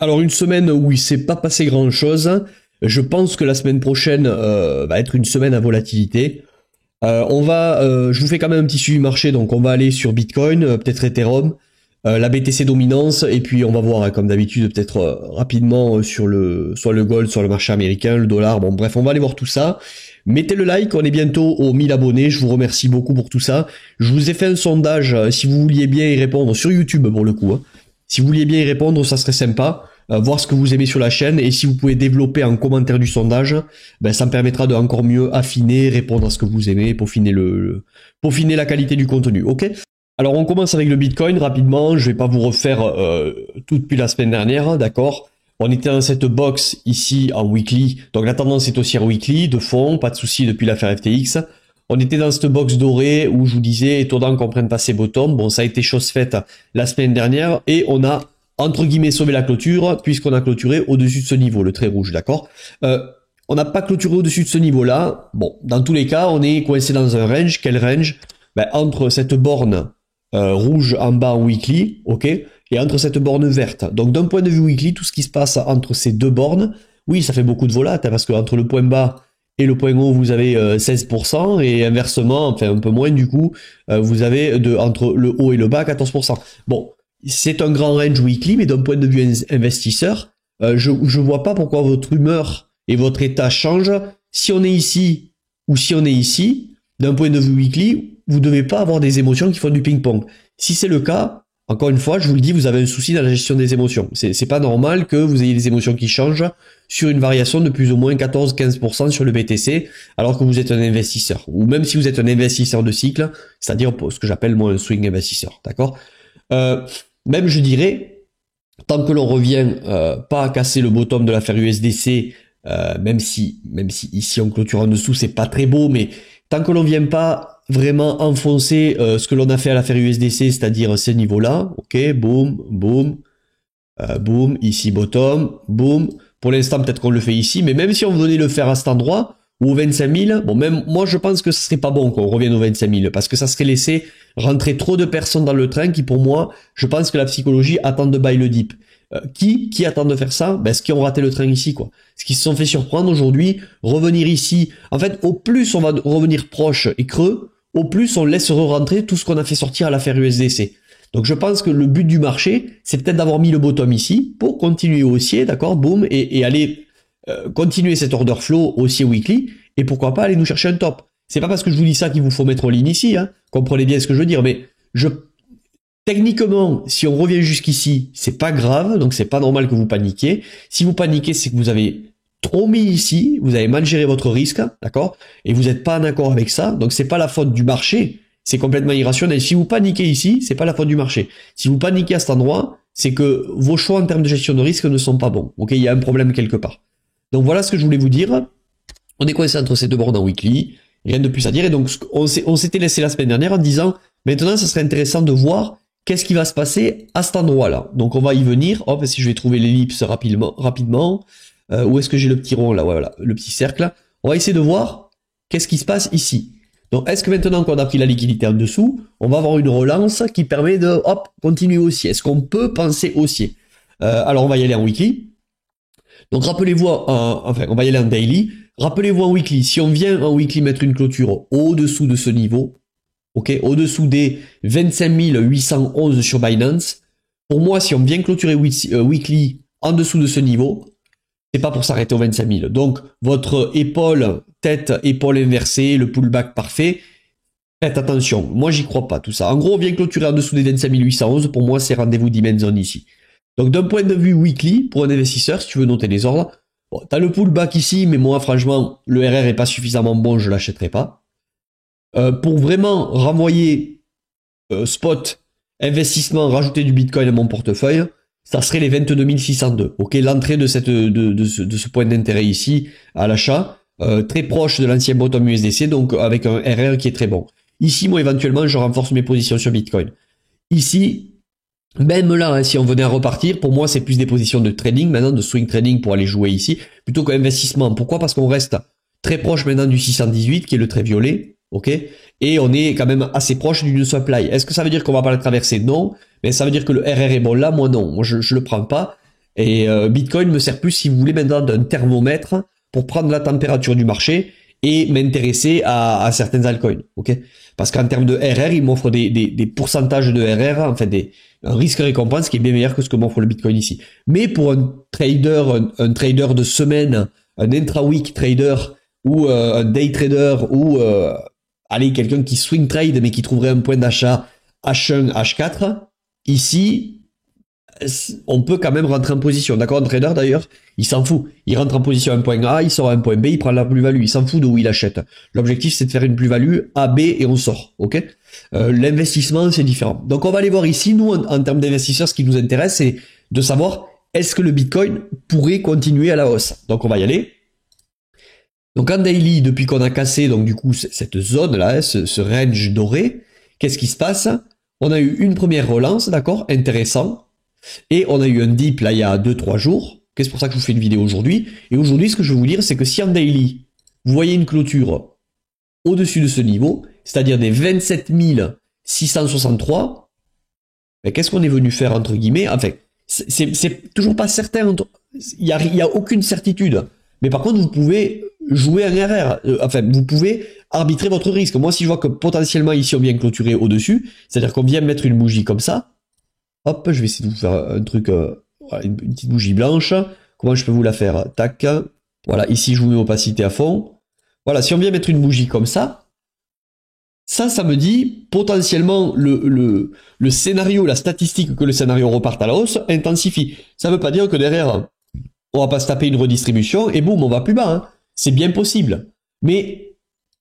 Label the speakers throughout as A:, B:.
A: Alors une semaine où il s'est pas passé grand chose. Je pense que la semaine prochaine va être une semaine à volatilité. Je vous fais quand même un petit suivi marché, donc on va aller sur Bitcoin, peut-être Ethereum, la BTC dominance, et puis on va voir, hein, comme d'habitude, peut-être rapidement sur soit le gold, soit le marché américain, le dollar, bon bref, on va aller voir tout ça. Mettez le like, on est bientôt aux 1000 abonnés, je vous remercie beaucoup pour tout ça. Je vous ai fait un sondage, si vous vouliez bien y répondre, sur YouTube pour le coup, hein. Si vous vouliez bien y répondre, ça serait sympa. Voir ce que vous aimez sur la chaîne, et si vous pouvez développer en commentaire du sondage, ben ça me permettra de encore mieux affiner, répondre à ce que vous aimez, peaufiner peaufiner la qualité du contenu, ok? Alors on commence avec le Bitcoin rapidement, je vais pas vous refaire tout depuis la semaine dernière, d'accord? On était dans cette box ici en weekly, donc la tendance est haussière weekly, de fond, pas de souci depuis l'affaire FTX. On était dans cette box dorée où je vous disais, étonnant qu'on prenne pas ces bottoms, bon ça a été chose faite la semaine dernière, et on a entre guillemets sauver la clôture, puisqu'on a clôturé au-dessus de ce niveau, le trait rouge, d'accord? On n'a pas clôturé au-dessus de ce niveau-là. Bon, dans tous les cas, on est coincé dans un range. Quel range? Ben, entre cette borne rouge en bas en weekly, ok, et entre cette borne verte. Donc d'un point de vue weekly, tout ce qui se passe entre ces deux bornes, oui, ça fait beaucoup de volatilité, parce que entre le point bas et le point haut, vous avez 16%, et inversement, enfin un peu moins du coup, vous avez entre le haut et le bas 14%. Bon, c'est un grand range weekly, mais d'un point de vue investisseur, je vois pas pourquoi votre humeur et votre état changent. Si on est ici ou si on est ici, d'un point de vue weekly, vous devez pas avoir des émotions qui font du ping-pong. Si c'est le cas, encore une fois, je vous le dis, vous avez un souci dans la gestion des émotions. C'est pas normal que vous ayez des émotions qui changent sur une variation de plus ou moins 14-15% sur le BTC, alors que vous êtes un investisseur. Ou même si vous êtes un investisseur de cycle, c'est-à-dire ce que j'appelle moi un swing investisseur, d'accord? Même je dirais, tant que l'on revient pas à casser le bottom de l'affaire USDC, même si ici on clôture en dessous, c'est pas très beau, mais tant que l'on vient pas vraiment enfoncer ce que l'on a fait à l'affaire USDC, c'est-à-dire ces niveaux-là, ok, boum, boum, boum, ici bottom, boum. Pour l'instant, peut-être qu'on le fait ici, mais même si on venait le faire à cet endroit, ou aux 25 000, bon, même moi je pense que ce serait pas bon qu'on revienne aux 25 000, parce que ça serait laisser rentrer trop de personnes dans le train qui, pour moi, je pense que la psychologie attend de buy le dip. Qui attend de faire ça? Ben, ceux qui ont raté le train ici, quoi. Ce qui se sont fait surprendre aujourd'hui, revenir ici. En fait, au plus on va revenir proche et creux, au plus on laisse re-rentrer tout ce qu'on a fait sortir à l'affaire USDC. Donc je pense que le but du marché, c'est peut-être d'avoir mis le bottom ici pour continuer haussier, d'accord, boum, et aller continuer cet order flow haussier weekly, et pourquoi pas aller nous chercher un top. C'est pas parce que je vous dis ça qu'il vous faut mettre en ligne ici, hein, comprenez bien ce que je veux dire, mais techniquement, si on revient jusqu'ici, c'est pas grave, donc c'est pas normal que vous paniquiez. Si vous paniquez, c'est que vous avez trop mis ici, vous avez mal géré votre risque, d'accord, et vous n'êtes pas en accord avec ça, donc c'est pas la faute du marché, c'est complètement irrationnel. Si vous paniquez ici, c'est pas la faute du marché. Si vous paniquez à cet endroit, c'est que vos choix en termes de gestion de risque ne sont pas bons. Ok, il y a un problème quelque part. Donc voilà ce que je voulais vous dire. On est coincé entre ces deux bornes en weekly, rien de plus à dire. Et donc on s'était laissé la semaine dernière en disant, maintenant ça serait intéressant de voir qu'est-ce qui va se passer à cet endroit-là. Donc on va y venir. Hop, si je vais trouver l'ellipse rapidement. Où est-ce que j'ai le petit rond là? Voilà, le petit cercle. On va essayer de voir qu'est-ce qui se passe ici. Donc, est-ce que maintenant qu'on a pris la liquidité en dessous, on va avoir une relance qui permet de, hop, continuer haussier? Est-ce qu'on peut penser haussier? Alors, on va y aller en weekly. Donc, rappelez-vous, enfin, on va y aller en daily. Rappelez-vous en weekly, si on vient en weekly mettre une clôture au-dessous de ce niveau, ok, au-dessous des 25 811 sur Binance, pour moi, si on vient clôturer weekly en dessous de ce niveau, c'est pas pour s'arrêter aux 25 000. Donc, votre tête, épaule inversée, le pullback parfait, faites attention. Moi, j'y crois pas, tout ça. En gros, on vient clôturer en dessous des 25 811. Pour moi, c'est rendez-vous demand zone ici. Donc, d'un point de vue weekly, pour un investisseur, si tu veux noter les ordres, bon, t'as le pullback ici, mais moi, franchement, le RR est pas suffisamment bon, je l'achèterai pas. Pour vraiment renvoyer spot, investissement, rajouter du Bitcoin à mon portefeuille, ça serait les 22 602. Ok, l'entrée de ce point d'intérêt ici à l'achat, très proche de l'ancien bottom USDC, donc avec un RR qui est très bon. Ici, moi, éventuellement, je renforce mes positions sur Bitcoin. Ici, même là, hein, si on venait à repartir, pour moi, c'est plus des positions de trading, maintenant, de swing trading pour aller jouer ici, plutôt qu'investissement. Pourquoi? Parce qu'on reste très proche maintenant du 618, qui est le trait violet, ok? Et on est quand même assez proche d'une supply. Est-ce que ça veut dire qu'on va pas la traverser? Non. Mais ça veut dire que le RR est bon là? Moi, non. Moi, je le prends pas. Et Bitcoin me sert plus, si vous voulez, maintenant d'un thermomètre pour prendre la température du marché et m'intéresser à certains altcoins. Ok, parce qu'en termes de RR, il m'offre des pourcentages de RR, en fait un risque-récompense qui est bien meilleur que ce que m'offre le Bitcoin ici. Mais pour un trader, un trader de semaine, un intra-week trader ou un day trader ou allez, quelqu'un qui swing trade mais qui trouverait un point d'achat H1, H4, ici, on peut quand même rentrer en position. D'accord, un trader d'ailleurs, il s'en fout. Il rentre en position à un point A, il sort à un point B, il prend la plus-value. Il s'en fout de où il achète. L'objectif, c'est de faire une plus-value A, B et on sort. Ok. L'investissement, c'est différent. Donc, on va aller voir ici, nous, en termes d'investisseurs, ce qui nous intéresse, c'est de savoir est-ce que le Bitcoin pourrait continuer à la hausse. Donc, on va y aller. Donc, en daily, depuis qu'on a cassé, donc du coup, cette zone-là, ce range doré, qu'est-ce qui se passe? On a eu une première relance, d'accord, intéressant. Et on a eu un dip là il y a 2-3 jours. C'est pour ça que je vous fais une vidéo aujourd'hui. Et aujourd'hui, ce que je vais vous dire, c'est que si en daily, vous voyez une clôture au-dessus de ce niveau, c'est-à-dire des 27 663, ben, qu'est-ce qu'on est venu faire entre guillemets? Enfin, c'est toujours pas certain. Il y a aucune certitude. Mais par contre, vous pouvez jouer un RR. Enfin, vous pouvez arbitrer votre risque. Moi, si je vois que potentiellement ici on vient clôturer au-dessus, c'est-à-dire qu'on vient mettre une bougie comme ça, hop, je vais essayer de vous faire un truc, voilà, une petite bougie blanche. Comment je peux vous la faire? Tac. Voilà, ici je vous mets l'opacité à fond. Voilà, si on vient mettre une bougie comme ça, ça me dit potentiellement le scénario, la statistique que le scénario reparte à la hausse intensifie. Ça veut pas dire que derrière, on va pas se taper une redistribution et boum, on va plus bas. Hein. C'est bien possible. Mais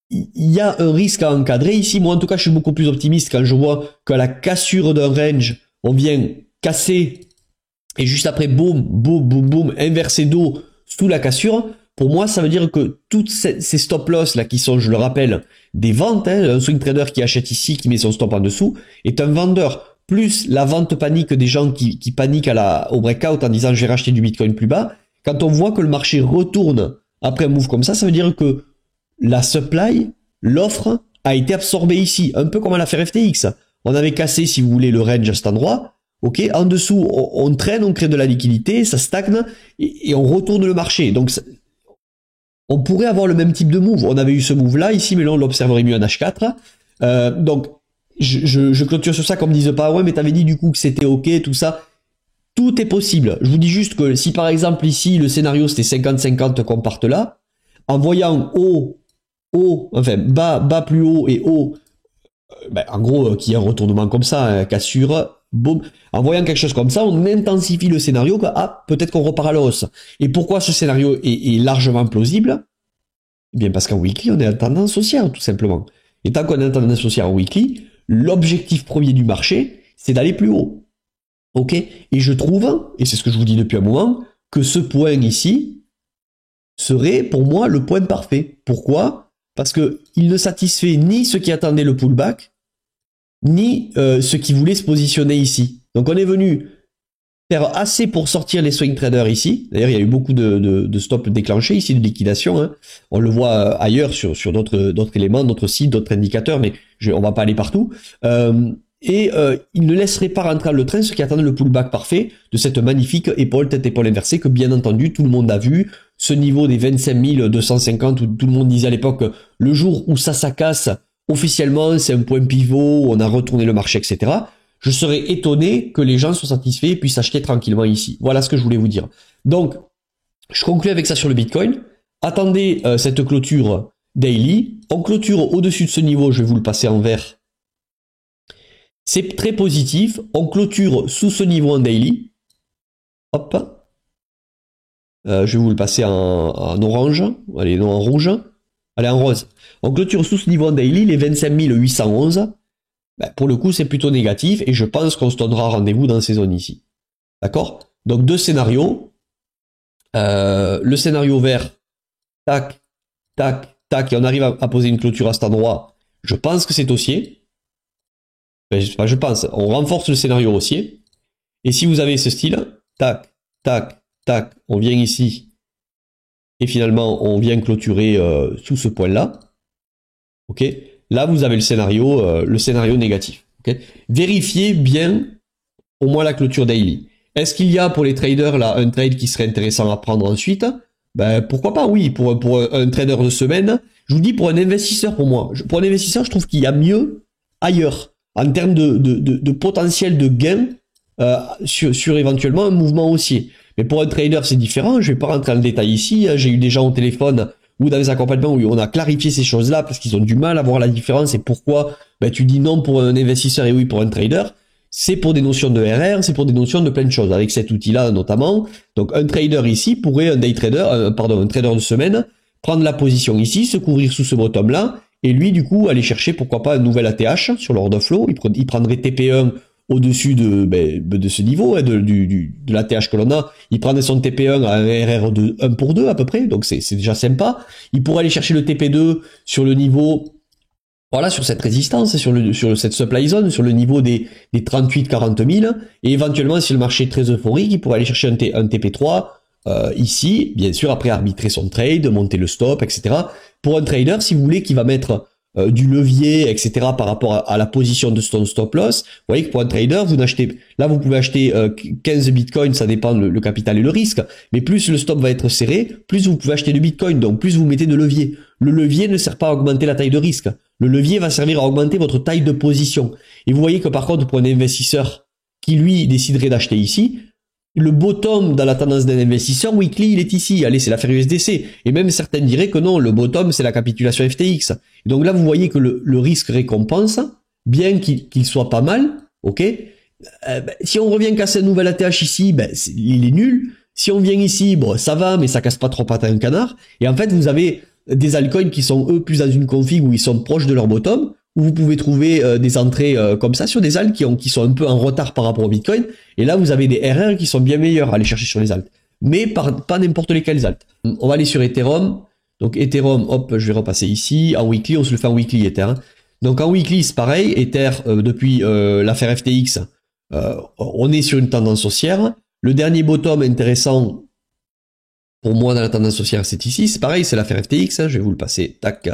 A: il y a un risque à encadrer ici. Moi, en tout cas, je suis beaucoup plus optimiste quand je vois qu'à la cassure d'un range, on vient casser et juste après, boum, boum, boum, boum, inverser d'eau sous la cassure. Pour moi, ça veut dire que toutes ces stop-loss là qui sont, je le rappelle, des ventes, hein, un swing trader qui achète ici, qui met son stop en dessous, est un vendeur. Plus la vente panique des gens qui paniquent au breakout en disant j'ai racheté du Bitcoin plus bas. Quand on voit que le marché retourne après un move comme ça veut dire que la supply, l'offre, a été absorbée ici. Un peu comme à l'affaire FTX. On avait cassé, si vous voulez, le range à cet endroit. Ok, en dessous, on traîne, on crée de la liquidité, ça stagne et on retourne le marché. Donc, on pourrait avoir le même type de move. On avait eu ce move-là ici, mais là, on l'observerait mieux en H4. Donc, je clôture sur ça comme disent pas, ouais, mais t'avais dit du coup que c'était ok, tout ça. Tout est possible. Je vous dis juste que si par exemple ici, le scénario c'était 50-50 qu'on parte là, en voyant haut, enfin bas plus haut et haut, ben, en gros, qu'il y a un retournement comme ça, cassure, boum. En voyant quelque chose comme ça, on intensifie le scénario que, ah, peut-être qu'on repart à la hausse. Et pourquoi ce scénario est largement plausible? Eh bien, parce qu'en weekly, on est en tendance haussière, tout simplement. Et tant qu'on est en tendance haussière en weekly, l'objectif premier du marché, c'est d'aller plus haut. Ok? Et je trouve, et c'est ce que je vous dis depuis un moment, que ce point ici serait, pour moi, le point parfait. Pourquoi? Parce que il ne satisfait ni ceux qui attendaient le pullback, ni ceux qui voulaient se positionner ici. Donc on est venu faire assez pour sortir les swing traders ici. D'ailleurs, il y a eu beaucoup de stops déclenchés ici, de liquidation. Hein. On le voit ailleurs sur d'autres éléments, d'autres sites, d'autres indicateurs, mais on va pas aller partout. Il ne laisserait pas rentrer le train ceux qui attendent le pullback parfait de cette magnifique tête-épaule inversée que bien entendu tout le monde a vu. Ce niveau des 25 250 où tout le monde disait à l'époque le jour où ça casse, officiellement c'est un point pivot, on a retourné le marché, etc. Je serais étonné que les gens soient satisfaits et puissent acheter tranquillement ici. Voilà ce que je voulais vous dire. Donc, je conclue avec ça sur le Bitcoin. Attendez cette clôture daily. On clôture au-dessus de ce niveau, je vais vous le passer en vert. C'est très positif. On clôture sous ce niveau en daily. Hop. Je vais vous le passer en orange. Allez, non, en rouge. Allez, en rose. On clôture sous ce niveau en daily, les 25 811. Ben, pour le coup, c'est plutôt négatif et je pense qu'on se donnera rendez-vous dans ces zones ici. D'accord? Donc, deux scénarios. Le scénario vert, tac, tac, tac, et on arrive à poser une clôture à cet endroit. Je pense que c'est haussier. Enfin, je pense. On renforce le scénario haussier. Et si vous avez ce style, tac, tac, tac, on vient ici. Et finalement, on vient clôturer sous ce point-là. Ok? Là, vous avez le scénario négatif. Okay, vérifiez bien au moins la clôture daily. Est-ce qu'il y a pour les traders là un trade qui serait intéressant à prendre ensuite? Ben pourquoi pas, oui, pour un trader de semaine. Je vous dis, pour un investisseur, pour moi, pour un investisseur, je trouve qu'il y a mieux ailleurs en termes de potentiel de gain sur éventuellement un mouvement haussier. Mais pour un trader, c'est différent. Je vais pas rentrer dans le détail ici. J'ai eu des gens au téléphone ou dans les accompagnements où on a clarifié ces choses-là parce qu'ils ont du mal à voir la différence et pourquoi tu dis non pour un investisseur et oui pour un trader. C'est pour des notions de RR, c'est pour des notions de plein de choses, avec cet outil-là notamment. Donc un trader ici pourrait, un trader de semaine, prendre la position ici, se couvrir sous ce bottom-là, et lui du coup aller chercher pourquoi pas un nouvel ATH sur l'order flow. Il prendrait TP1 au-dessus de ce niveau, de l'ATH que l'on a. Il prendrait son TP1 à un RR de 1 pour 2 à peu près, donc c'est déjà sympa. Il pourrait aller chercher le TP2 sur le niveau... Voilà, sur cette résistance, sur cette supply zone, sur le niveau des 38-40 000, et éventuellement, si le marché est très euphorique, il pourrait aller chercher un TP3, ici, bien sûr, après arbitrer son trade, monter le stop, etc. Pour un trader, si vous voulez, qui va mettre du levier, etc. par rapport à la position de son stop loss, vous voyez que pour un trader, vous pouvez acheter 15 bitcoins, ça dépend le capital et le risque, mais plus le stop va être serré, plus vous pouvez acheter de bitcoin, donc plus vous mettez de levier. Le levier ne sert pas à augmenter la taille de risque. Le levier va servir à augmenter votre taille de position. Et vous voyez que par contre, pour un investisseur qui lui déciderait d'acheter ici, le bottom dans la tendance d'un investisseur weekly, il est ici. Allez, c'est l'affaire USDC. Et même certains diraient que non, le bottom, c'est la capitulation FTX. Et donc là, vous voyez que le risque récompense, bien qu'il soit pas mal, ok, si on revient casser un nouvel ATH ici, il est nul. Si on vient ici, bon, ça va, mais ça casse pas trop patin un canard. Et en fait, vous avez des altcoins qui sont eux plus dans une config où ils sont proches de leur bottom, où vous pouvez trouver des entrées comme ça sur des alts qui sont un peu en retard par rapport au Bitcoin. Et là, vous avez des RR qui sont bien meilleurs à aller chercher sur les alts. Mais pas n'importe lesquels alts. On va aller sur Ethereum. Donc Ethereum, hop, je vais repasser ici. En weekly, on se le fait en weekly Ether. Donc en weekly, c'est pareil. Ether, depuis l'affaire FTX, on est sur une tendance haussière. Le dernier bottom intéressant pour moi dans la tendance haussière, c'est ici. C'est pareil, c'est l'affaire FTX. Je vais vous le passer. Tac.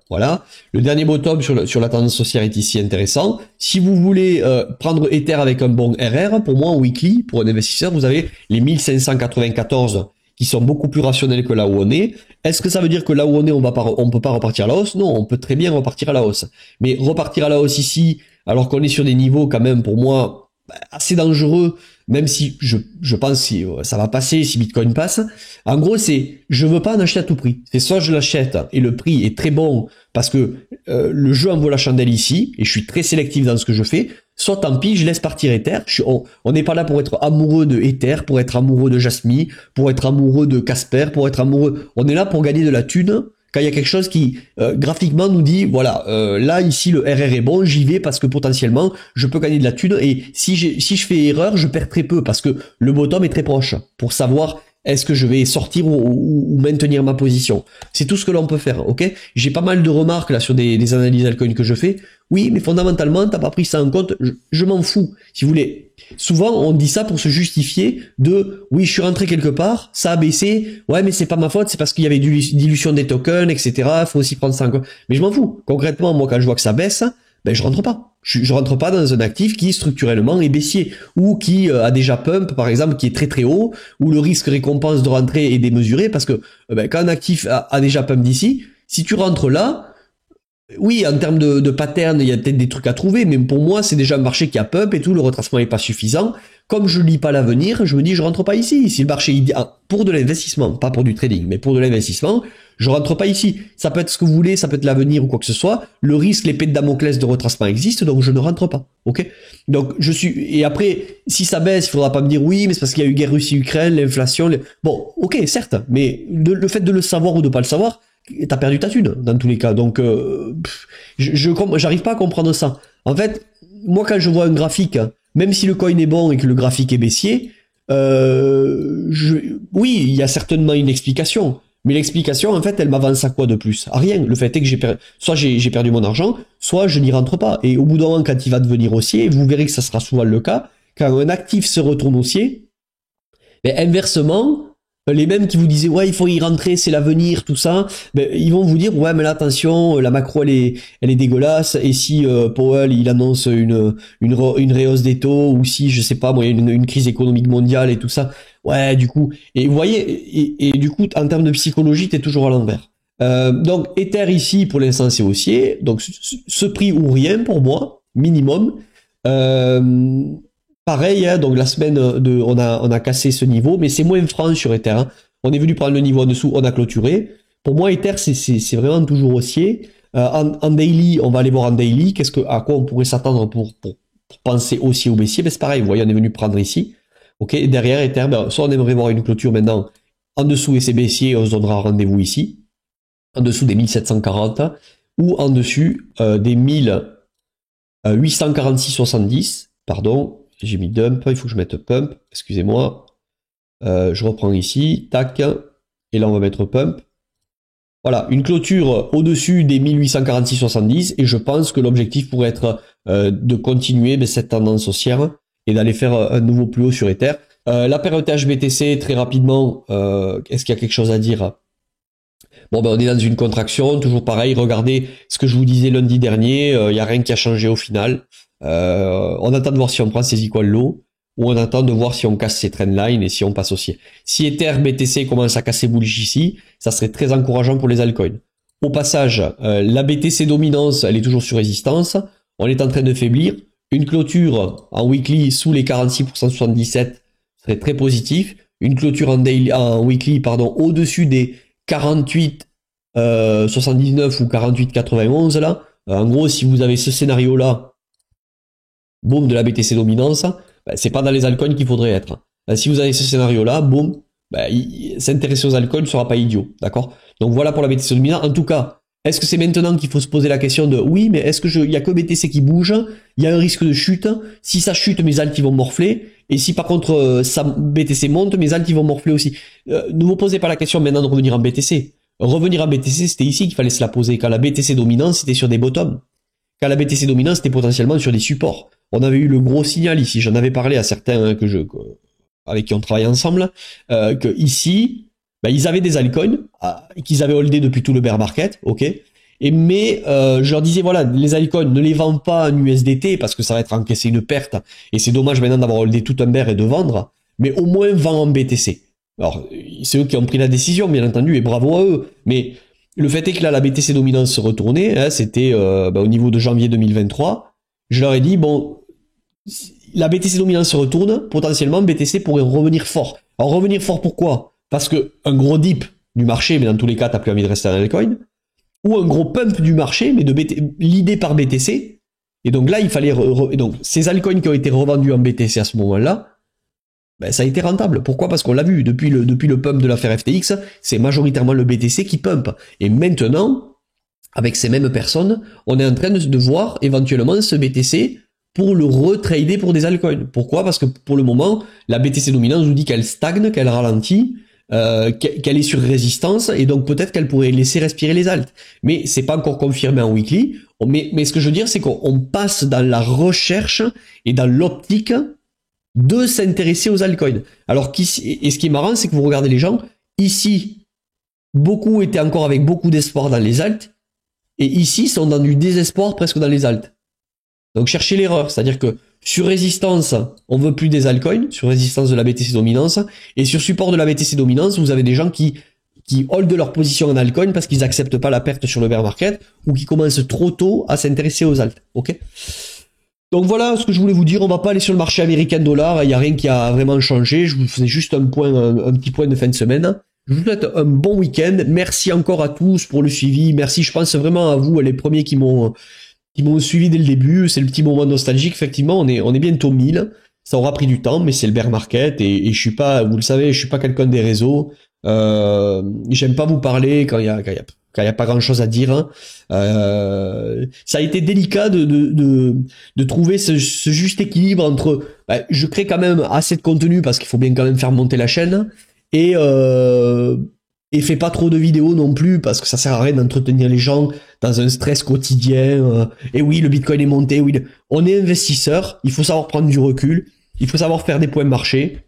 A: Voilà. Le dernier bottom sur la tendance haussière est ici intéressant. Si vous voulez prendre Ether avec un bon RR, pour moi en weekly, pour un investisseur, vous avez les 1594 qui sont beaucoup plus rationnels que là où on est. Est-ce que ça veut dire que là où on est, on peut pas repartir à la hausse? Non, on peut très bien repartir à la hausse. Mais repartir à la hausse ici, alors qu'on est sur des niveaux quand même pour moi assez dangereux, même si je pense que ça va passer si Bitcoin passe. En gros, je veux pas en acheter à tout prix. C'est soit je l'achète et le prix est très bon parce que le jeu en vaut la chandelle ici et je suis très sélectif dans ce que je fais, soit tant pis, je laisse partir Ether. On n'est pas là pour être amoureux de Ether, pour être amoureux de Jasmine, pour être amoureux de Casper, pour être amoureux... On est là pour gagner de la thune quand il y a quelque chose qui graphiquement nous dit voilà, là ici le RR est bon, j'y vais parce que potentiellement je peux gagner de la thune, et si je fais erreur, je perds très peu parce que le bottom est très proche pour savoir est-ce que je vais sortir ou maintenir ma position. C'est tout ce que l'on peut faire, ok? J'ai pas mal de remarques là sur des analyses altcoin que je fais. Oui, mais fondamentalement, t'as pas pris ça en compte. Je m'en fous. Si vous voulez, souvent on dit ça pour se justifier de oui, je suis rentré quelque part, ça a baissé. Ouais, mais c'est pas ma faute, c'est parce qu'il y avait dilution des tokens, etc. Faut aussi prendre ça en compte. Mais je m'en fous. Concrètement, moi, quand je vois que ça baisse, je rentre pas. Je rentre pas dans un actif qui structurellement est baissier ou qui a déjà pump par exemple, qui est très très haut, où le risque récompense de rentrer est démesuré parce que quand un actif a déjà pump d'ici, si tu rentres là, oui, en termes de pattern, il y a peut-être des trucs à trouver, mais pour moi, c'est déjà un marché qui a pump et tout, le retracement n'est pas suffisant. Comme je lis pas l'avenir, je me dis, je rentre pas ici. Si le marché, pour de l'investissement, pas pour du trading, mais pour de l'investissement, je rentre pas ici. Ça peut être ce que vous voulez, ça peut être l'avenir ou quoi que ce soit. Le risque, l'épée de Damoclès de retracement existe, donc je ne rentre pas. Ok? Donc, et après, si ça baisse, il faudra pas me dire, oui, mais c'est parce qu'il y a eu guerre Russie-Ukraine, l'inflation, bon, ok, certes, mais le fait de le savoir ou de pas le savoir, t'as perdu ta thune, dans tous les cas. Donc, j'arrive pas à comprendre ça. En fait, moi, quand je vois un graphique, même si le coin est bon et que le graphique est baissier, oui, il y a certainement une explication. Mais l'explication, en fait, elle m'avance à quoi de plus? À rien. Le fait est que soit j'ai perdu mon argent, soit je n'y rentre pas. Et au bout d'un moment, quand il va devenir haussier, vous verrez que ça sera souvent le cas, quand un actif se retourne haussier, mais inversement, les mêmes qui vous disaient ouais il faut y rentrer, c'est l'avenir, tout ça, ben, ils vont vous dire ouais mais là attention, la macro elle est dégueulasse, et si Powell il annonce une réhausse des taux, ou si je sais pas moi une crise économique mondiale et tout ça, ouais du coup, et vous voyez, et du coup en termes de psychologie t'es toujours à l'envers. Donc Ether ici pour l'instant c'est haussier, donc ce prix ou rien pour moi minimum. Pareil, hein, donc la semaine on a cassé ce niveau, mais c'est moins franc sur Ether. Hein. On est venu prendre le niveau en dessous, on a clôturé. Pour moi, Ether, c'est vraiment toujours haussier. En daily, on va aller voir en daily. À quoi on pourrait s'attendre pour penser haussier ou baissier? Ben, c'est pareil, vous voyez, on est venu prendre ici. Ok, et derrière Ether, ben, soit on aimerait voir une clôture maintenant en dessous et c'est baissier, on se donnera rendez-vous ici. En dessous des 1740 ou en dessus des 1846,70, pardon. J'ai mis dump, il faut que je mette pump, excusez-moi. Je reprends ici, tac, et là on va mettre pump. Voilà, une clôture au-dessus des 1846,70, et je pense que l'objectif pourrait être de continuer cette tendance haussière et d'aller faire un nouveau plus haut sur Ether. La période HBTC, très rapidement, est-ce qu'il y a quelque chose à dire? Bon, ben on est dans une contraction, toujours pareil, regardez ce que je vous disais lundi dernier, il n'y a rien qui a changé au final. On attend de voir si on prend ces equal low, ou on attend de voir si on casse ces trendlines et si on passe haussier. Si Ether BTC commence à casser bullish ici, ça serait très encourageant pour les altcoins. Au passage, la BTC dominance, elle est toujours sur résistance, on est en train de faiblir. Une clôture en weekly sous les 46,77 serait très positif. Une clôture en weekly, au-dessus des 48,79 ou 48,91 là. En gros, si vous avez ce scénario-là, boum, de la BTC dominance, ben, c'est pas dans les altcoins qu'il faudrait être. Si vous avez ce scénario-là, boum, ben, s'intéresser aux altcoins ne sera pas idiot, d'accord? Donc voilà pour la BTC dominante. En tout cas, est-ce que c'est maintenant qu'il faut se poser la question de oui, mais est-ce que il y a que BTC qui bouge? Il y a un risque de chute. Si ça chute, mes alts ils vont morfler. Et si par contre ça BTC monte, mes alts ils vont morfler aussi. Ne vous posez pas la question maintenant de revenir en BTC. Revenir en BTC, c'était ici qu'il fallait se la poser. Quand la BTC dominante, c'était sur des bottoms. Quand la BTC dominante, c'était potentiellement sur des supports. On avait eu le gros signal ici. J'en avais parlé à certains avec qui on travaille ensemble, que ici, ben, ils avaient des altcoins qu'ils avaient holdé depuis tout le bear market, ok. Mais je leur disais voilà, les altcoins ne les vendent pas en USDT parce que ça va être encaissé une perte et c'est dommage maintenant d'avoir holdé tout un bear et de vendre, mais au moins vend en BTC. Alors c'est eux qui ont pris la décision bien entendu et bravo à eux. Mais le fait est que là la BTC dominance se retournait, hein, c'était au niveau de janvier 2023. Je leur ai dit bon, la BTC dominante se retourne, potentiellement BTC pourrait revenir fort. Alors revenir fort pourquoi? Parce que un gros dip du marché, mais dans tous les cas t'as plus envie de rester dans les coins, ou un gros pump du marché, mais l'idée par BTC. Et donc là il fallait et donc ces altcoins qui ont été revendus en BTC à ce moment-là, ben, ça a été rentable. Pourquoi? Parce qu'on l'a vu depuis le pump de l'affaire FTX, c'est majoritairement le BTC qui pump. Et maintenant, avec ces mêmes personnes, on est en train de voir éventuellement ce BTC pour le retrader pour des altcoins. Pourquoi? Parce que pour le moment, la BTC dominante nous dit qu'elle stagne, qu'elle ralentit, qu'elle est sur résistance, et donc peut-être qu'elle pourrait laisser respirer les alts. Mais c'est pas encore confirmé en weekly. Mais ce que je veux dire, c'est qu'on passe dans la recherche et dans l'optique de s'intéresser aux altcoins. Alors qu'ici, et ce qui est marrant, c'est que vous regardez les gens, ici, beaucoup étaient encore avec beaucoup d'espoir dans les alts, et ici, sont dans du désespoir presque dans les alts. Donc cherchez l'erreur, c'est-à-dire que sur résistance, on veut plus des altcoins, sur résistance de la BTC dominance, et sur support de la BTC dominance, vous avez des gens qui hold leur position en altcoin parce qu'ils acceptent pas la perte sur le bear market, ou qui commencent trop tôt à s'intéresser aux alts, ok? Donc voilà ce que je voulais vous dire, on va pas aller sur le marché américain dollar, il n'y a rien qui a vraiment changé, je vous faisais juste un petit point de fin de semaine. Je vous souhaite un bon week-end, merci encore à tous pour le suivi, merci, je pense vraiment à vous, les premiers qui m'ont suivi dès le début, c'est le petit moment nostalgique, effectivement, on est bientôt 1000, ça aura pris du temps, mais c'est le bear market, et je suis pas, vous le savez, je suis pas quelqu'un des réseaux, j'aime pas vous parler quand il y a pas grand chose à dire, hein. Ça a été délicat de trouver ce juste équilibre entre, je crée quand même assez de contenu parce qu'il faut bien quand même faire monter la chaîne, et fais pas trop de vidéos non plus parce que ça sert à rien d'entretenir les gens dans un stress quotidien. Et oui, le Bitcoin est monté. Oui, on est investisseur. Il faut savoir prendre du recul. Il faut savoir faire des points marché.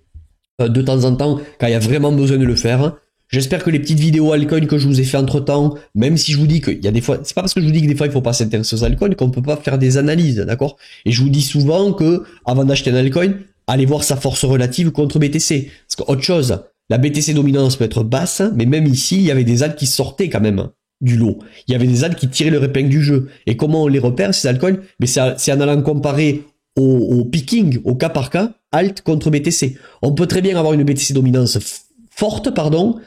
A: de temps en temps quand il y a vraiment besoin de le faire. J'espère que les petites vidéos altcoins que je vous ai fait entre temps, même si je vous dis qu'il y a des fois, c'est pas parce que je vous dis que des fois il faut pas s'intéresser aux altcoins qu'on peut pas faire des analyses, d'accord? Et je vous dis souvent que avant d'acheter un altcoin, allez voir sa force relative contre BTC. Parce qu'autre chose, la BTC dominance peut être basse, mais même ici, il y avait des alts qui sortaient quand même du lot. Il y avait des alts qui tiraient leur épingle du jeu. Et comment on les repère, ces altcoins? Mais c'est en allant comparer au picking, au cas par cas, alt contre BTC. On peut très bien avoir une BTC dominance forte, pardon,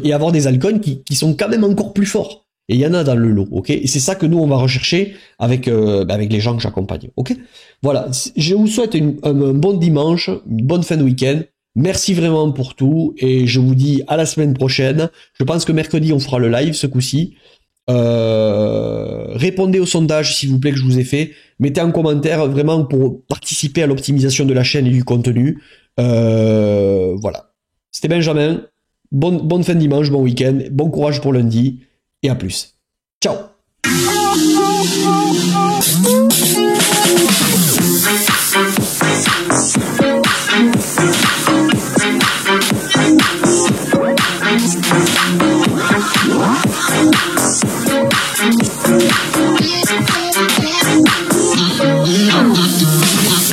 A: et avoir des altcoins qui sont quand même encore plus forts. Et il y en a dans le lot, ok? Et c'est ça que nous, on va rechercher avec les gens que j'accompagne, ok? Voilà, je vous souhaite un bon dimanche, une bonne fin de week-end. Merci vraiment pour tout, et je vous dis à la semaine prochaine. Je pense que mercredi, on fera le live ce coup-ci. Répondez au sondage, s'il vous plaît, que je vous ai fait. Mettez en commentaire vraiment pour participer à l'optimisation de la chaîne et du contenu. Voilà. C'était Benjamin. Bonne fin de dimanche, bon week-end, bon courage pour lundi, et à plus. Ciao!